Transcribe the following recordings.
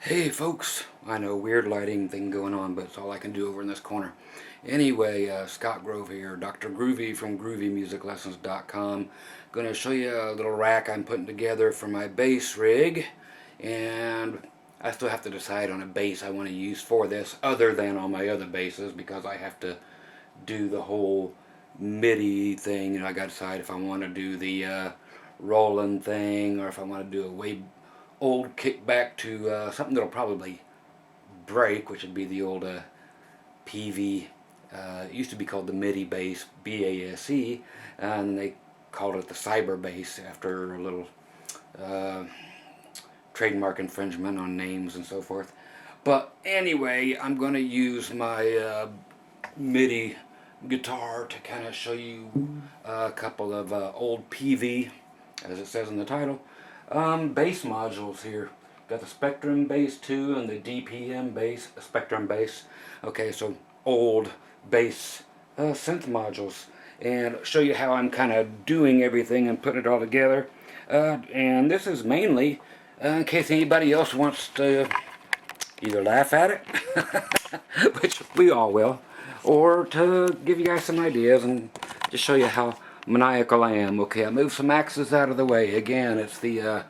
Hey folks, I know weird lighting thing going on, but it's all I can do over in this corner. Anyway, Scott Grove here, Dr. Groovy from GroovyMusicLessons.com. Going to show you a little rack I'm putting together for my bass rig, and I still have to decide on a bass I want to use for this other than on my other basses, because I have to do the whole Midi thing, and I got to decide if I want to do the rolling thing or if I want to do a way old kickback to something that'll probably break, which would be the old Peavey. It used to be called the Midi bass, B-A-S-E, and they called it the cyber bass after a little trademark infringement on names and so forth. But anyway, I'm going to use my Midi guitar to kind of show you a couple of old Peavey, as it says in the title, bass modules here. Got the Spectrum bass 2 and the DPM bass, Spectrum bass. Okay, so old bass synth modules, and show you how I'm kind of doing everything and putting it all together. And this is mainly in case anybody else wants to either laugh at it, which we all will, or to give you guys some ideas and just show you how maniacal I am. Okay, I moved some axes out of the way. Again, it's the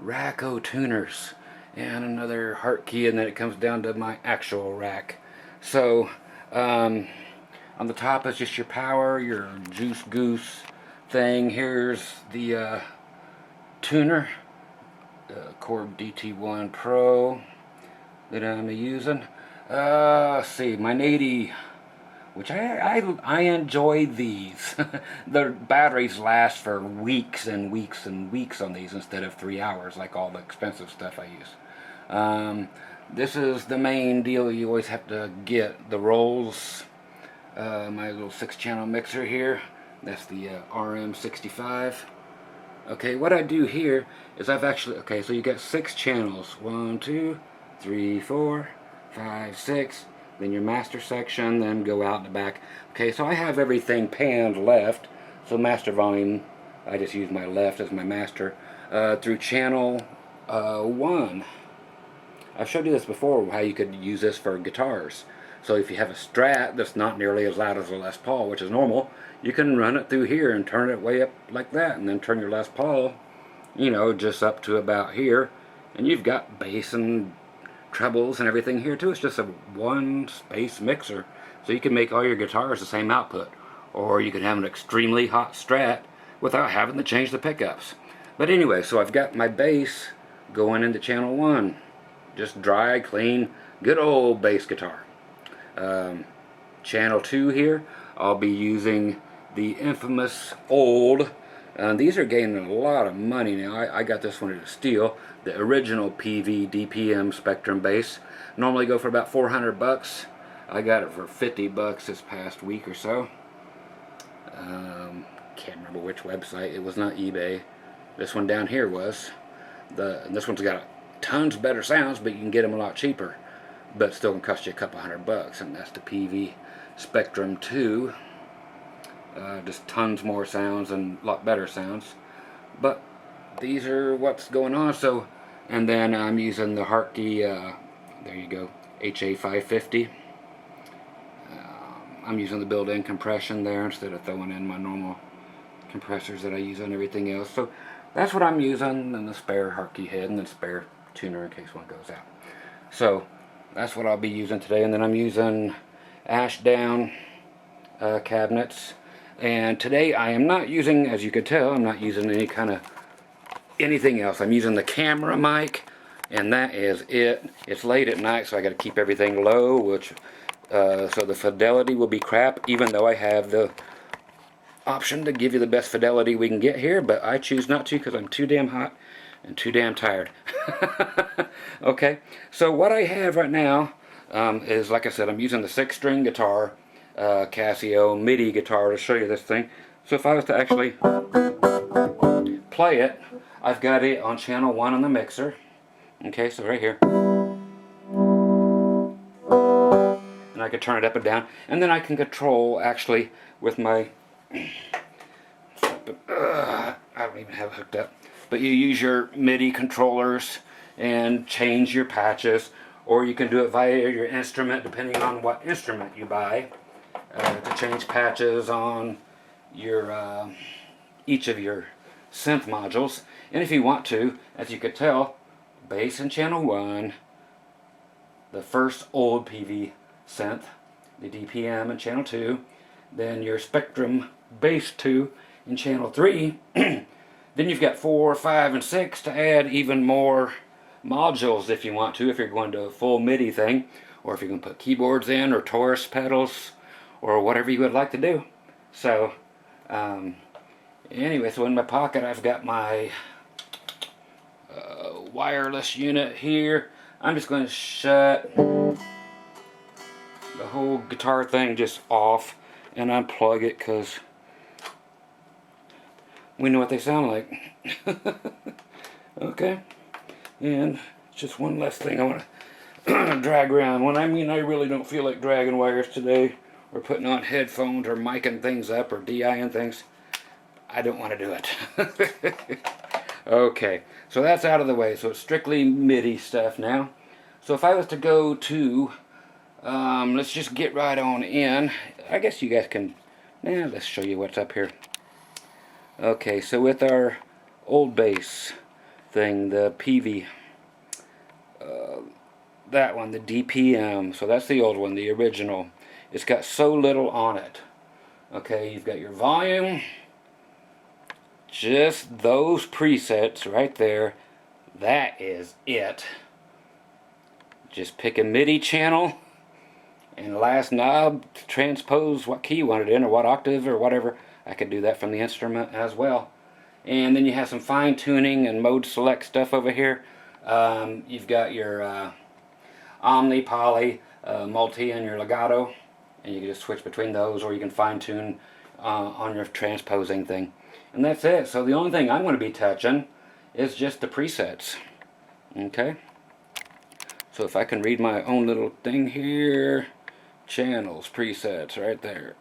Racco tuners and another heart key, and then it comes down to my actual rack. So on the top is just your power, your juice goose thing. Here's the tuner, the Korg DT1 Pro that I'm using. Let's see, my 80, which I enjoy these. The batteries last for weeks and weeks and weeks on these instead of 3 hours like all the expensive stuff I use. This is the main deal you always have to get, the rolls. My little 6-channel mixer here, that's the RM65. Okay, what I do here is I've actually, okay, so you got 6 channels, 1, 2, 3, 4, 5, 6, then your master section, then go out in the back. Okay, so I have everything panned left, so master volume, I just use my left as my master, through channel 1. I've showed you this before, how you could use this for guitars. So if you have a Strat that's not nearly as loud as a Les Paul, which is normal, you can run it through here and turn it way up like that, and then turn your Les Paul, you know, just up to about here, and you've got bass and trebles and everything here too. It's just a one space mixer, so you can make all your guitars the same output, or you can have an extremely hot Strat without having to change the pickups. But anyway, so I've got my bass going into channel 1, just dry, clean, good old bass guitar. Channel 2 here, I'll be using the infamous old, these are gaining a lot of money now. I got this one at a steal, the original Peavey DPM Spectrum bass. Normally go for about 400 bucks. I got it for 50 bucks this past week or so. Can't remember which website. It was not eBay. This one down here was. This one's got tons better sounds, but you can get them a lot cheaper, but still can cost you a couple $100, and that's the Peavey Spectrum 2. Just tons more sounds and a lot better sounds, but these are what's going on. So, and then I'm using the Hartke, there you go, HA550. I'm using the built-in compression there instead of throwing in my normal compressors that I use on everything else. So that's what I'm using, and the spare Hartke head and the spare tuner in case one goes out. So that's what I'll be using today. And then I'm using Ashdown cabinets. And today I am not using, as you could tell, I'm not using any kind of anything else. I'm using the camera mic, and that is it. It's late at night, so I got to keep everything low, which so the fidelity will be crap, even though I have the option to give you the best fidelity we can get here, but I choose not to because I'm too damn hot and too damn tired. Okay, so what I have right now is, like I said, I'm using the 6-string guitar, Casio MIDI guitar, to show you this thing. So if I was to actually play it, I've got it on channel 1 on the mixer. Okay, so right here. And I can turn it up and down. And then I can control, actually, with my... I don't even have it hooked up. But you use your MIDI controllers and change your patches, or you can do it via your instrument depending on what instrument you buy, to change patches on your each of your synth modules. And if you want to, as you could tell, bass in channel 1, the first old Peavey synth, the DPM in channel 2, then your Spectrum bass 2 in channel 3. Then you've got 4, 5, and 6 to add even more modules if you want to, if you're going to a full Midi thing, or if you're going to put keyboards in, or Taurus pedals, or whatever you would like to do. So anyway, so in my pocket I've got my wireless unit here. I'm just going to shut the whole guitar thing just off and unplug it, because we know what they sound like. Okay, and just one last thing I want to drag around. When I mean I really don't feel like dragging wires today, or putting on headphones, or micing things up, or DIing things, I don't want to do it. Okay, so that's out of the way. So it's strictly MIDI stuff now. So if I was to go to, let's just get right on in. I guess you guys can, let's show you what's up here. Okay, so with our old bass thing, the Peavey, that one, the DPM, so that's the old one, the original. It's got so little on it. Okay, you've got your volume, just those presets right there. That is it. Just pick a MIDI channel and last knob to transpose what key you want it in, or what octave, or whatever. I could do that from the instrument as well. And then you have some fine tuning and mode select stuff over here. You've got your Omni, Poly, Multi, and your Legato, and you can just switch between those, or you can fine tune on your transposing thing. And that's it. So the only thing I'm going to be touching is just the presets. Okay, so if I can read my own little thing here, channels, presets, right there.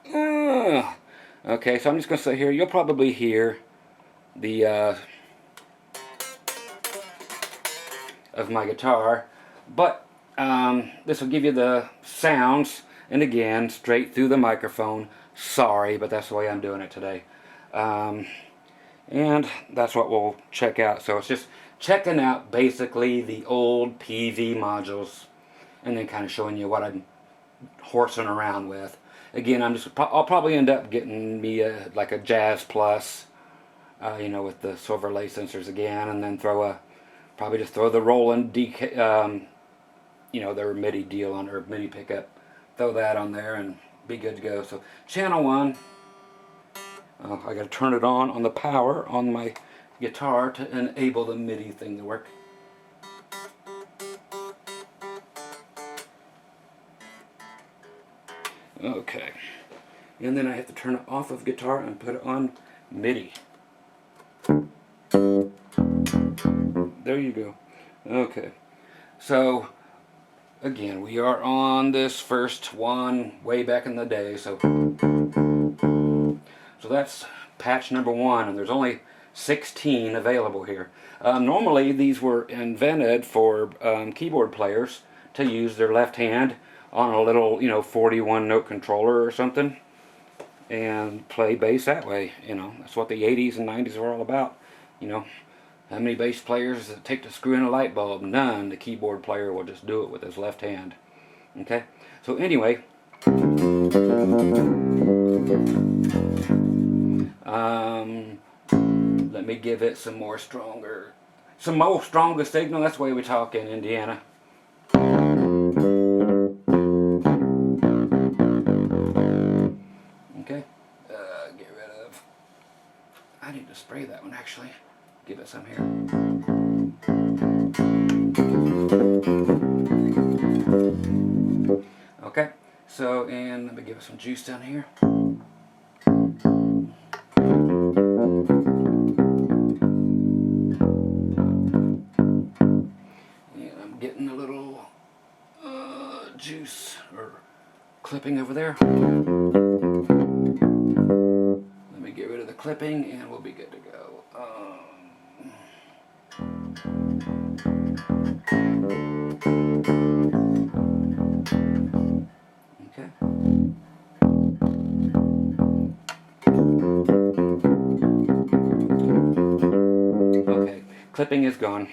Okay, so I'm just going to say here, you'll probably hear the of my guitar, but this will give you the sounds, and again, straight through the microphone. Sorry, but that's the way I'm doing it today. And that's what we'll check out. So it's just checking out basically the old Peavey modules, and then kind of showing you what I'm horsing around with. Again, I'll probably end up getting me like a Jazz Plus, you know, with the silver lace sensors again, and then probably just throw the Roland DK, you know, their MIDI deal on, or MIDI pickup. Throw that on there and be good to go. So channel 1. I got to turn it on the power on my guitar to enable the MIDI thing to work. Okay, and then I have to turn it off of guitar and put it on MIDI. There you go. Okay, so again, we are on this first one way back in the day, so that's patch number 1, and there's only 16 available here. Normally these were invented for keyboard players to use their left hand on a little, you know, 41 note controller or something, and play bass that way. You know, that's what the 80s and 90s were all about. You know, how many bass players does it take to screw in a light bulb? None. The keyboard player will just do it with his left hand. Okay, so anyway, let me give it some more stronger signal. That's the way we talk in Indiana. Okay, get rid of, I need to spray that one actually. Give it some here. Okay, so, and let me give it some juice down here. And I'm getting a little juice or clipping over there. Let me get rid of the clipping and we'll be good to go. Okay. Okay, clipping is gone.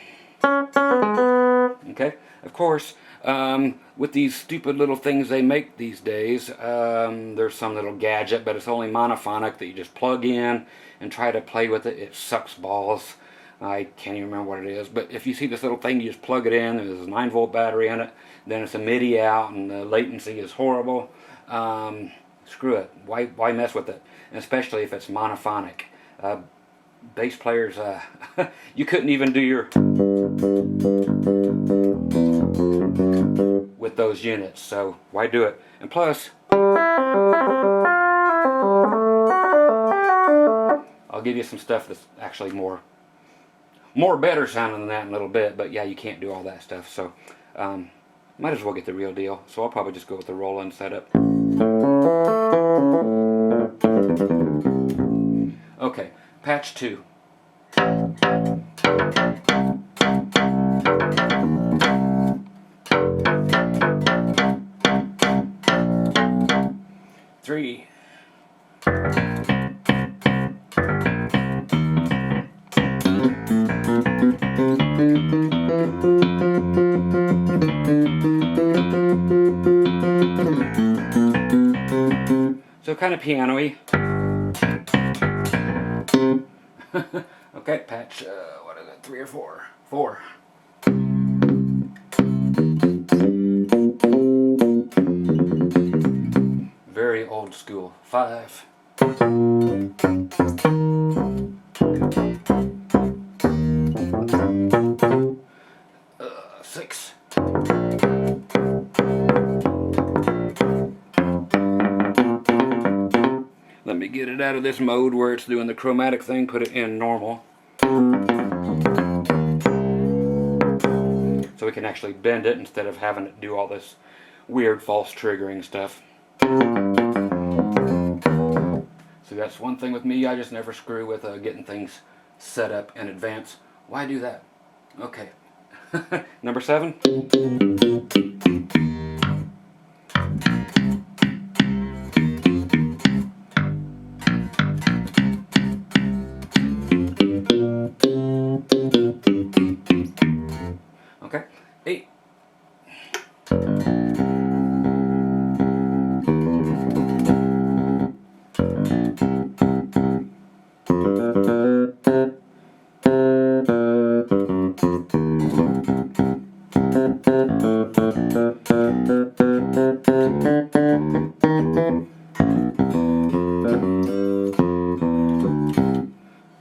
Okay, of course, with these stupid little things they make these days, there's some little gadget, but it's only monophonic that you just plug in and try to play with it. It sucks balls. I can't even remember what it is, but if you see this little thing, you just plug it in. There's a 9-volt battery in it. Then it's a Midi out, and the latency is horrible. Screw it. Why mess with it? And especially if it's monophonic. Bass players, you couldn't even do your with those units, so why do it? And plus, I'll give you some stuff that's actually more better sounding than that in a little bit, but yeah, you can't do all that stuff, so might as well get the real deal. So I'll probably just go with the roll-in setup. Okay, patch 2. Three. So kind of piano-y. Okay, patch, what is it, 3 or 4? 4. Very old school. 5. 6. Let me get it out of this mode where it's doing the chromatic thing, put it in normal. So we can actually bend it instead of having it do all this weird false triggering stuff. So that's one thing with me, I just never screw with getting things set up in advance. Why do that? Okay. Number 7. Okay, 8.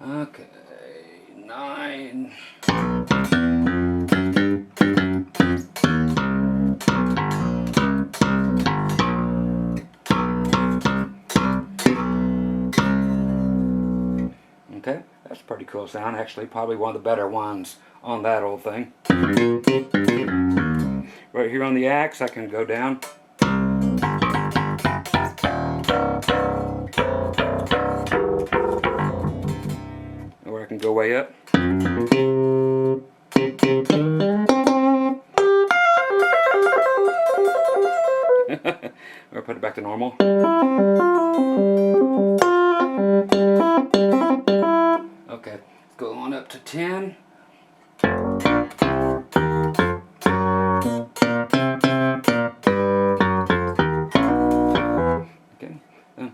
Okay, 9. Okay, that's a pretty cool sound. Actually, probably one of the better ones on that old thing. Right here on the axe, I can go down. Or I can go way up. Or put it back to normal. Okay, let's go on up to 10. Okay. And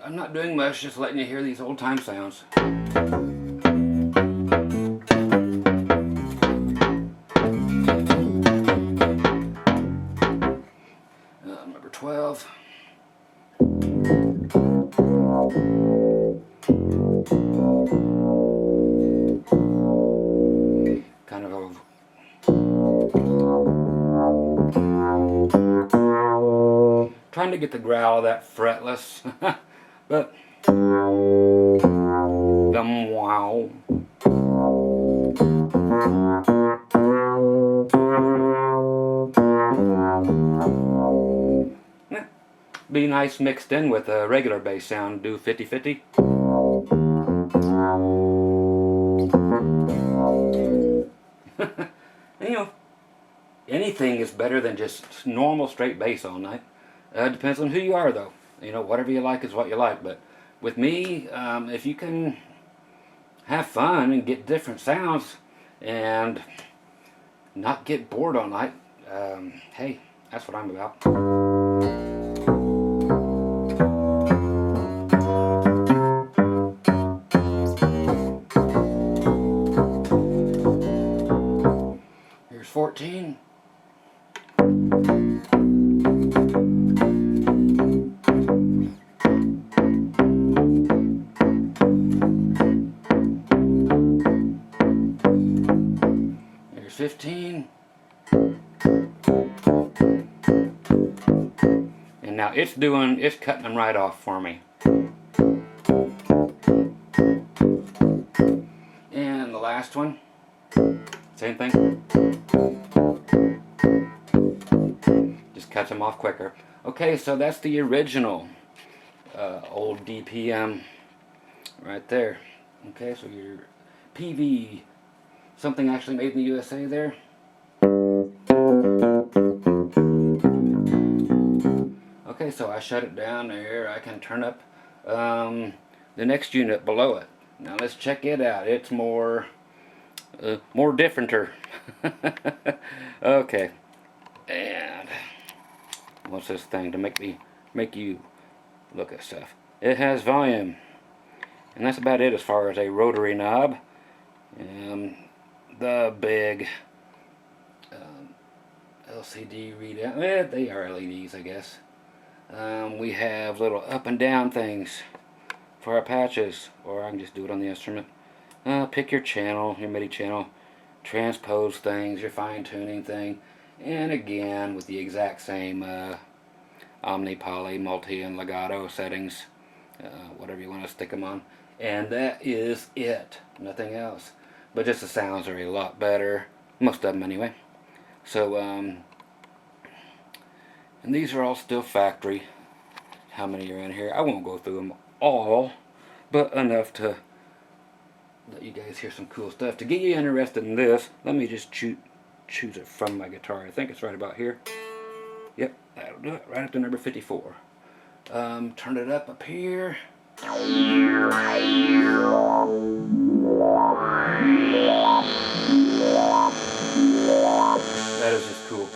I'm not doing much, just letting you hear these old time sounds. Number 12. Kind of a trying to get the growl of that fretless, but wow. be nice mixed in with a regular bass sound. Do 50-50. You know, anything is better than just normal straight bass all night. Depends on who you are, though. You know, whatever you like is what you like. But with me, if you can have fun and get different sounds and not get bored all night, hey, that's what I'm about. Here's 14. Here's 15. And now it's cutting them right off for me. And the last one, same thing. Just cuts them off quicker. Okay, so that's the original old DPM right there. Okay, so your Peavey, something actually made in the USA there. Okay, so I shut it down there. I can turn up the next unit below it. Now let's check it out. It's more differenter. Okay, and what's this thing to make you look at stuff? It has volume, and that's about it as far as a rotary knob. The big LCD readout. They are LEDs, I guess. We have little up and down things for our patches, or I can just do it on the instrument. Pick your channel, your Midi channel, transpose things, your fine tuning thing, and again with the exact same omni, poly, multi, and legato settings, whatever you want to stick them on. And that is it, nothing else. But just the sounds are a lot better, most of them anyway. So and these are all still factory. How many are in here? I won't go through them all, but enough to let you guys hear some cool stuff. To get you interested in this, let me just choose it from my guitar. I think it's right about here. Yep, that'll do it. Right up to number 54. Turn it up here. That is just cool.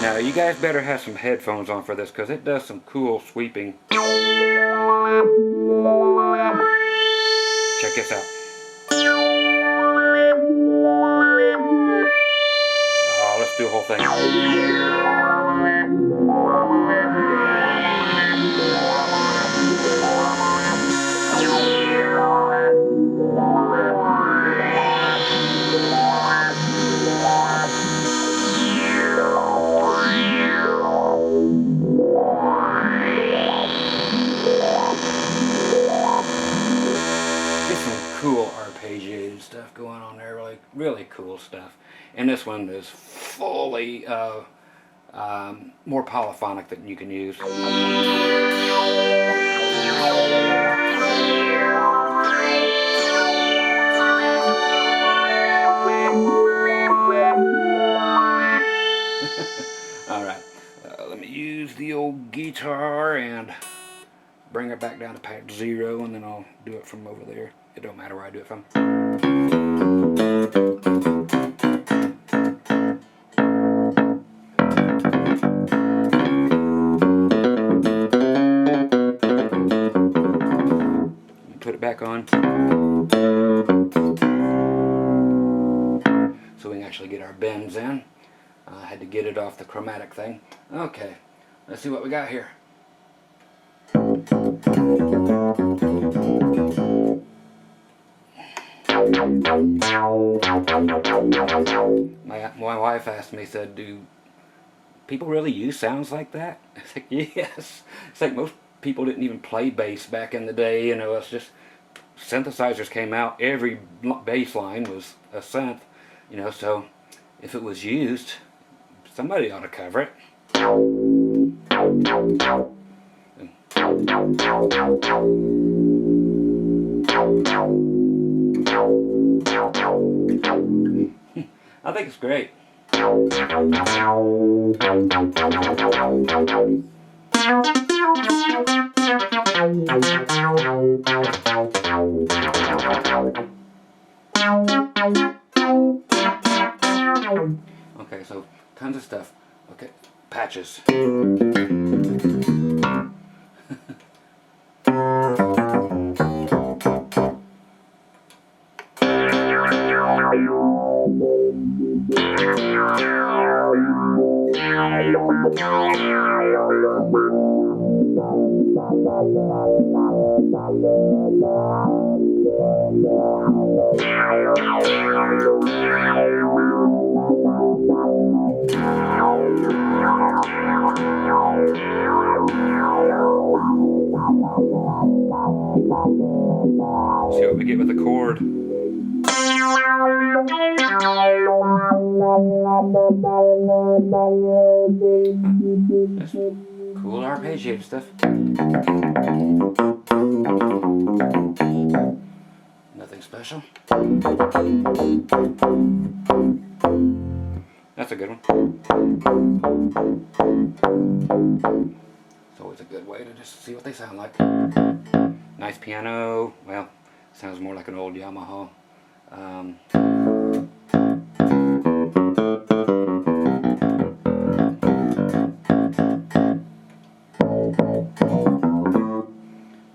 Now you guys better have some headphones on for this, because it does some cool sweeping. Check this out. Oh, let's do the whole thing. Cool arpeggiated stuff going on there, like really cool stuff. And this one is fully more polyphonic than you can use. Alright, let me use the old guitar and bring it back down to patch 0, and then I'll do it from over there. It don't matter where I do it from. Put it back on so we can actually get our bends in. I had to get it off the chromatic thing. Okay, let's see what we got here. My wife asked me, said, do people really use sounds like that? I was like, yes. It's like people didn't even play bass back in the day. You know, it's just synthesizers came out. Every bass line was a synth. You know, so if it was used, somebody ought to cover it. I think it's great. Okay, so tons of stuff. Okay, patches. See what we get with the chord. That's cool arpeggiated stuff. Nothing special. That's a good one. It's always a good way to just see what they sound like. Nice piano. Well, sounds more like an old Yamaha.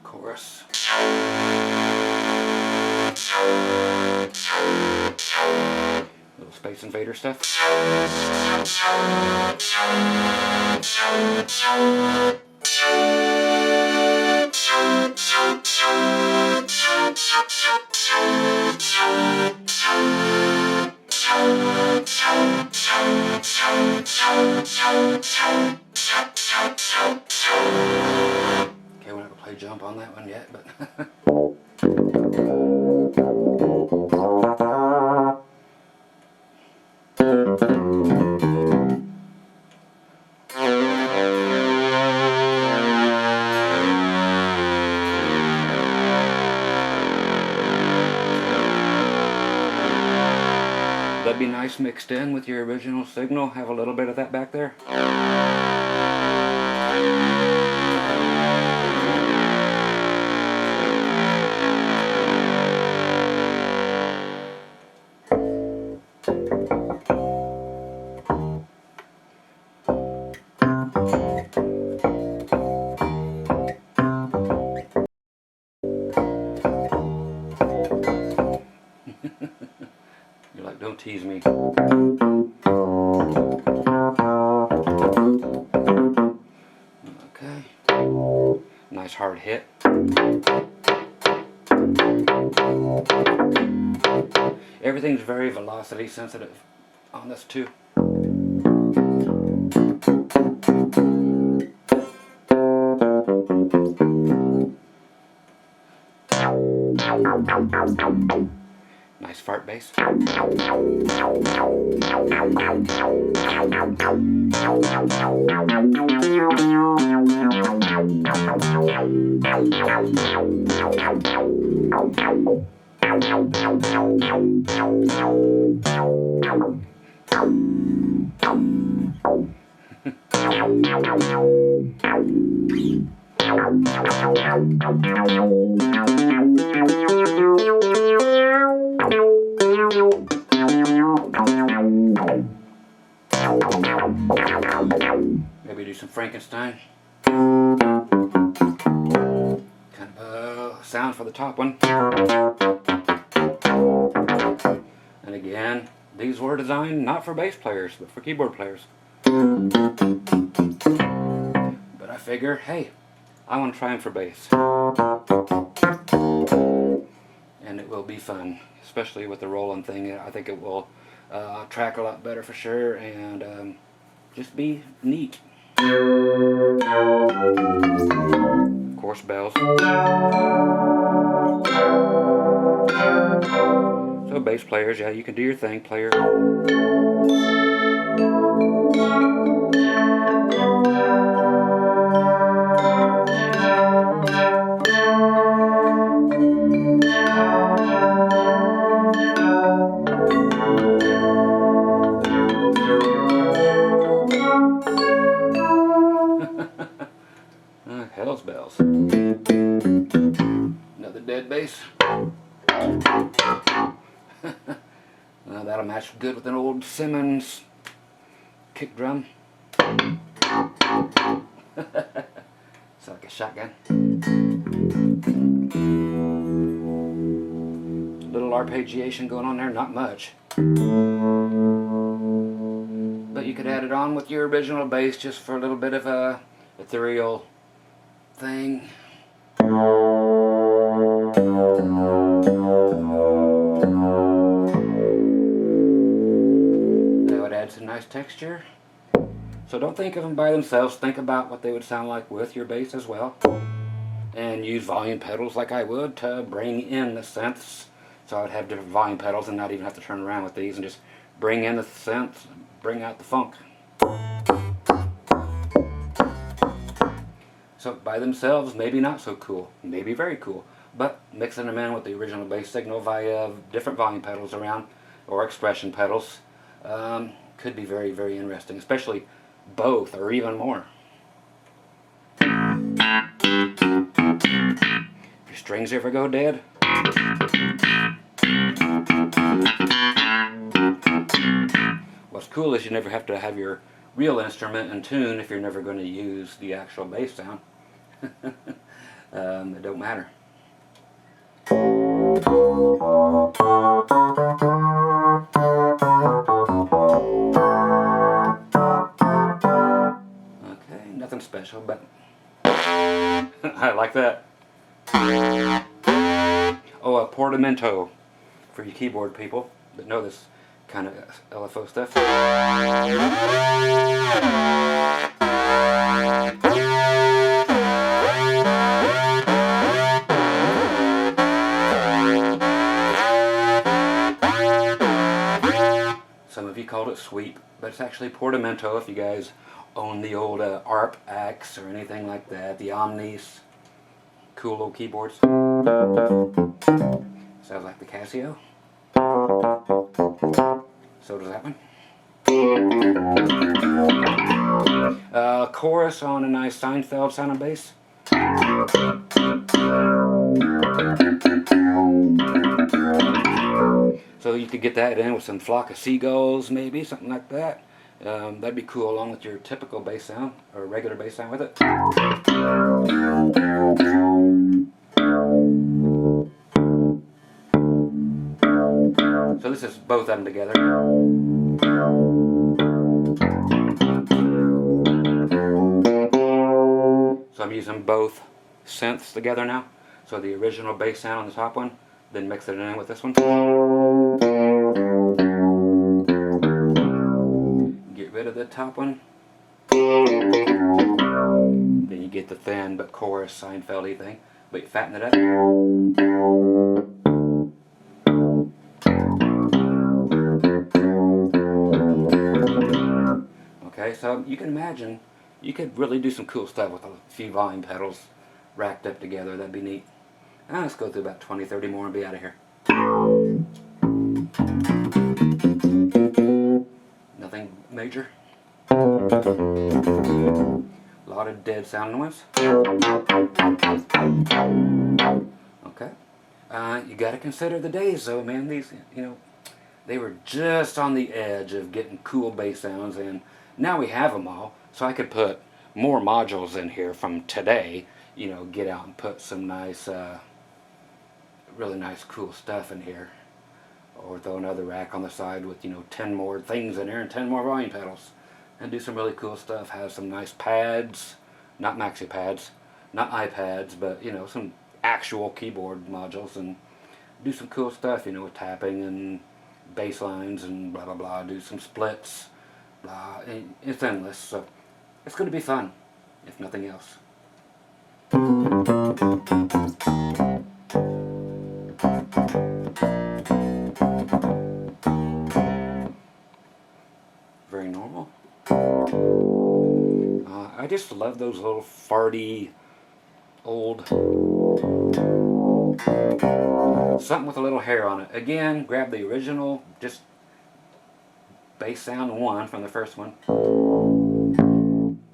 Chorus. Little Space Invader stuff. Okay, we're not gonna play jump on that one yet, but that'd be nice mixed in with your original signal. Have a little bit of that back there. You're like, don't tease me. Okay. Nice hard hit. Everything's very velocity sensitive on this too. Nice fart bass. Maybe do some Frankenstein. Kind of a sound for the top one. And again, these were designed not for bass players, but for keyboard players. But I figure, hey, I want to try them for bass. And it will be fun, especially with the rolling thing. I think it will track a lot better for sure, and just be neat. Of course, bells. So bass players, yeah, you can do your thing, player. Hell's bells. Another dead bass. That'll match good with an old Simmons kick drum. It's like a shotgun. Little arpeggiation going on there, not much. But you could add it on with your original bass just for a little bit of a ethereal thing. That would add some nice texture. So don't think of them by themselves, think about what they would sound like with your bass as well. And use volume pedals like I would to bring in the synths. So I would have different volume pedals and not even have to turn around with these and just bring in the synths, bring out the funk. So by themselves, maybe not so cool, maybe very cool, but mixing them in with the original bass signal via different volume pedals around, or expression pedals, could be very, very interesting, especially both or even more. If your strings ever go dead, what's cool is you never have to have your real instrument in tune if you're never going to use the actual bass sound. It don't matter. Okay, nothing special, but I like that. Oh, a portamento for you keyboard people that know this kind of LFO stuff. Some of you called it sweep, but it's actually portamento if you guys own the old ARP Axe or anything like that, the Omnis. Cool old keyboards. Sounds like the Casio. So does that one. Chorus on a nice Seinfeld sounding bass. So you could get that in with some Flock of Seagulls, maybe, something like that. That'd be cool along with your typical bass sound, or regular bass sound with it. So this is both of them together. So I'm using both synths together now. So the original bass sound on the top one, then mix it in with this one. Get rid of the top one. Then you get the thin but chorus Seinfeld-y thing, but you fatten it up. Okay, so you can imagine you could really do some cool stuff with a few volume pedals racked up together. That'd be neat. Let's go through about 20-30 more and be out of here. Nothing major. A lot of dead sounding ones. Okay. You got to consider the days though, man. These, they were just on the edge of getting cool bass sounds, and now we have them all. So I could put more modules in here from today, get out and put some nice, really nice cool stuff in here. Or throw another rack on the side with, 10 more things in there and 10 more volume pedals. And do some really cool stuff. Have some nice pads, not maxi pads, not iPads, but, some actual keyboard modules, and do some cool stuff, with tapping and bass lines and blah, blah, blah. Do some splits, blah. And it's endless. So It's going to be fun, if nothing else. Very normal. I just love those little farty old, something with a little hair on it. Again, grab the original, just bass sound 1 from the first one,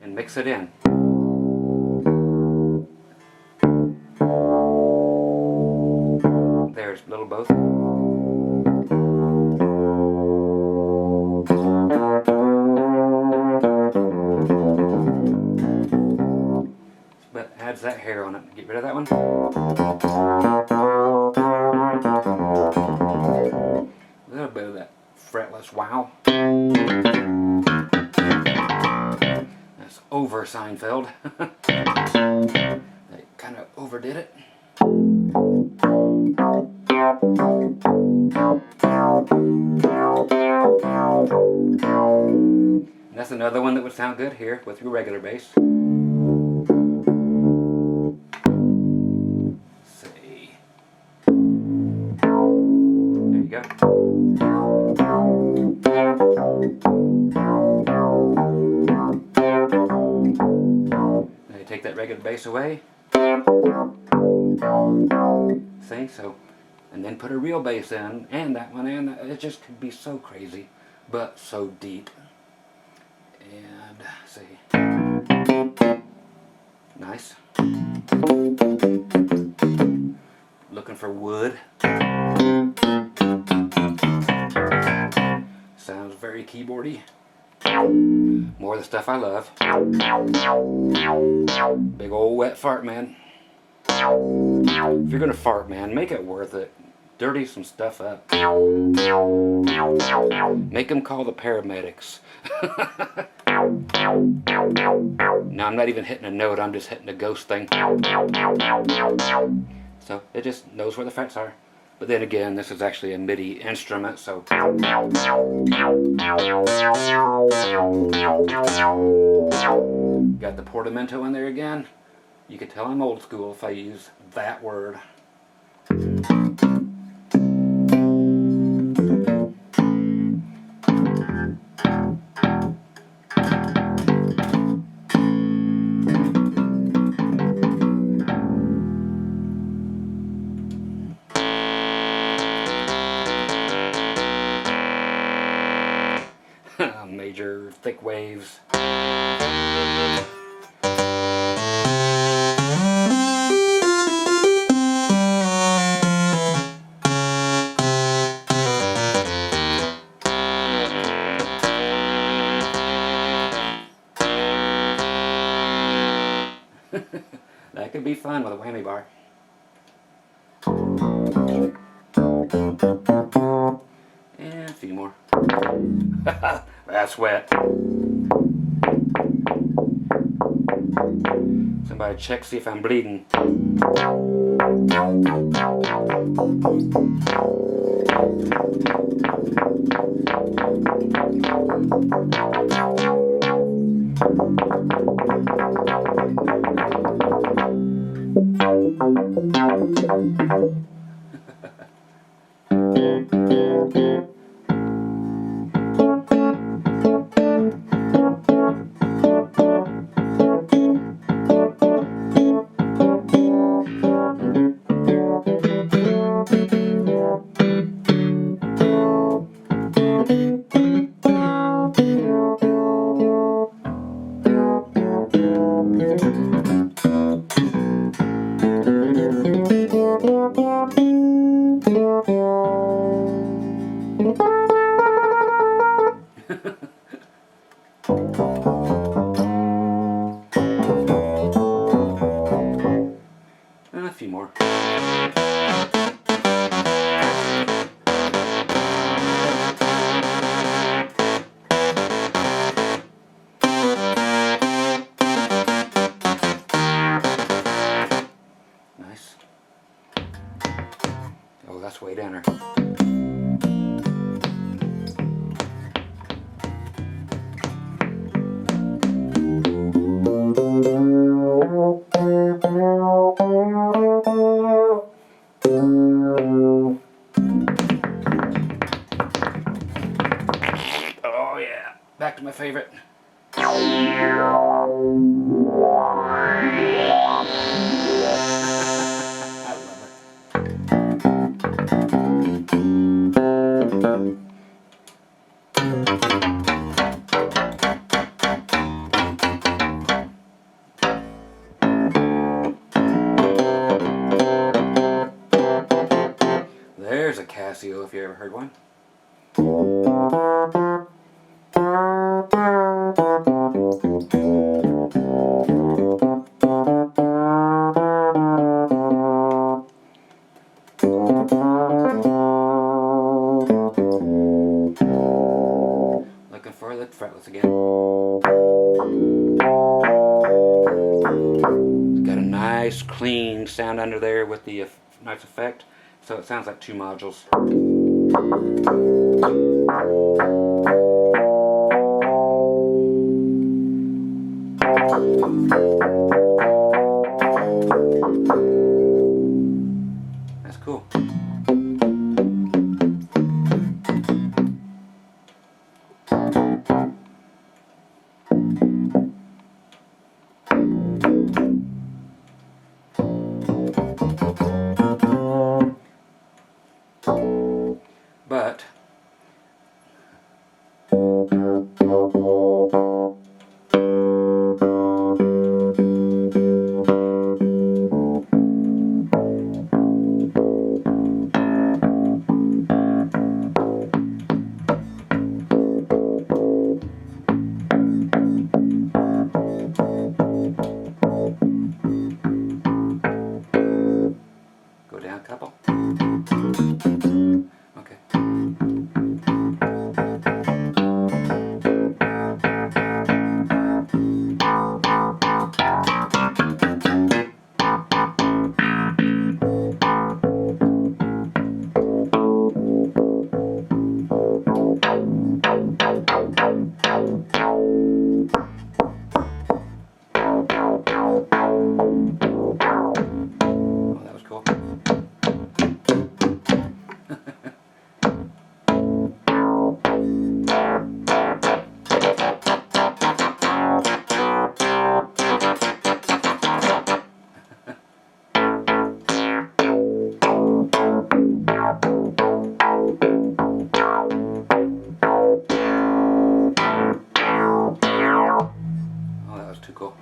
and mix it in. There's a little both. But adds that hair on it. Get rid of that one. A little bit of that fretless wow. That's over Seinfeld. They kind of overdid it. And that's another one that would sound good here with your regular bass. See. There you go. Now you take that regular bass away. See, so, and then put a real bass in, and that one, and it just could be so crazy, but so deep. And see, nice. Looking for wood. Sounds very keyboardy. More of the stuff I love. Big old wet fart, man. If you're gonna fart, man, make it worth it. Dirty some stuff up. Make them call the paramedics. Now I'm not even hitting a note, I'm just hitting a ghost thing. So it just knows where the frets are. But then again, this is actually a Midi instrument, so got the portamento in there again. You could tell I'm old school if I use that word. Major thick waves. That could be fun with a whammy bar. And a few more. That's wet. Somebody check, see if I'm bleeding. And a few more. Nice. Oh, that's way down there. favorite. There's a Casio if you ever heard one. Looking for the fretless again. It's got a nice clean sound under there with the nice effect. So it sounds like two modules. That's cool. But go down a couple. Okay. Oh, that was cool. Oh, that was too cool.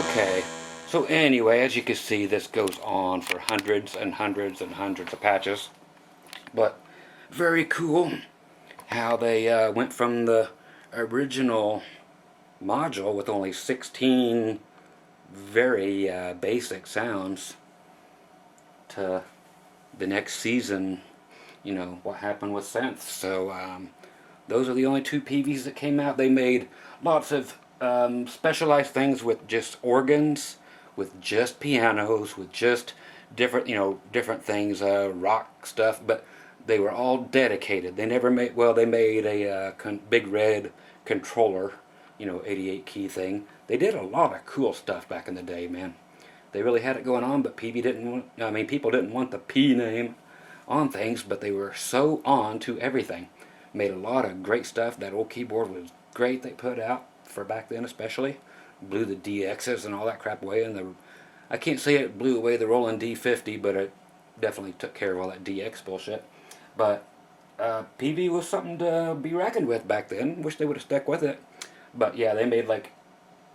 Okay, so anyway, as you can see, this goes on for hundreds and hundreds and hundreds of patches. But very cool how they went from the original module with only 16 very basic sounds to the next season, you know, what happened with Synth. So those are the only two Peaveys that came out. They made lots of specialized things with just organs, with just pianos, with just different, you know, different things, rock stuff. But they were all dedicated. They never made, well, they made a big red controller, you know, 88 key thing. They did a lot of cool stuff back in the day, man. They really had it going on, but Peavey didn't want, I mean, people didn't want the P name on things, but they were so on to everything. Made a lot of great stuff. That old keyboard was great they put out for back then, especially. Blew the DXs and all that crap away, and the, I can't say it blew away the Roland D50, but it definitely took care of all that DX bullshit. But Peavey was something to be reckoned with back then. Wish they would have stuck with it. But yeah, they made like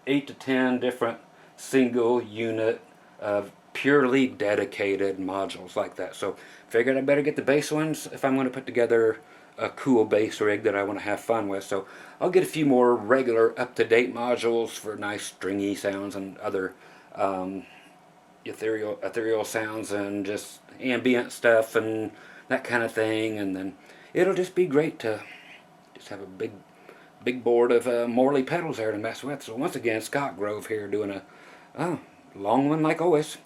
8 to 10 different single unit of purely dedicated modules like that. So figured I better get the bass ones if I'm going to put together a cool bass rig that I want to have fun with. So I'll get a few more regular up-to-date modules for nice stringy sounds and other ethereal sounds and just ambient stuff and that kind of thing. And then it'll just be great to just have a big board of Morley pedals there to mess with. So once again, Scott Grove here doing a long one like always.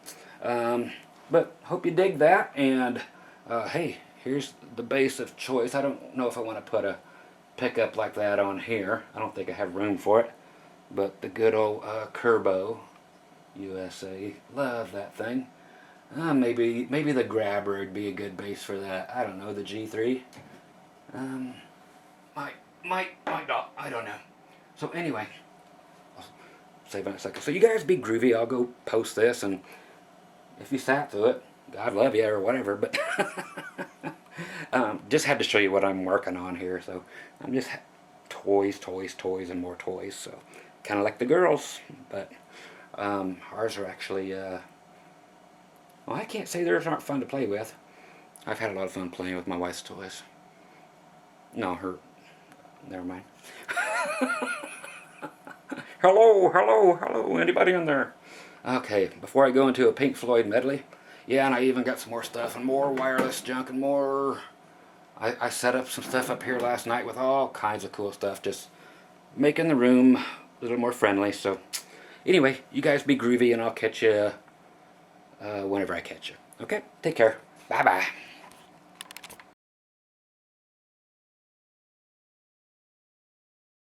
But hope you dig that. And hey, here's the bass of choice. I don't know if I want to put a pickup like that on here. I don't think I have room for it. But the good old Kerbo USA. Love that thing. Maybe the Grabber would be a good bass for that. I don't know, the G3. Might not. I don't know. So anyway, I'll save it in a second. So you guys be groovy. I'll go post this, and if you sat through it, God love you or whatever. But just had to show you what I'm working on here. So I'm just toys, and more toys. So kind of like the girls, but ours are actually. Well, I can't say theirs aren't fun to play with. I've had a lot of fun playing with my wife's toys. No, her. Never mind. Hello, anybody in there? Okay, before I go into a Pink Floyd medley, yeah, and I even got some more stuff and more wireless junk and more. I set up some stuff up here last night with all kinds of cool stuff, just making the room a little more friendly. So, anyway, you guys be groovy, and I'll catch you whenever I catch you. Okay, take care. Bye-bye.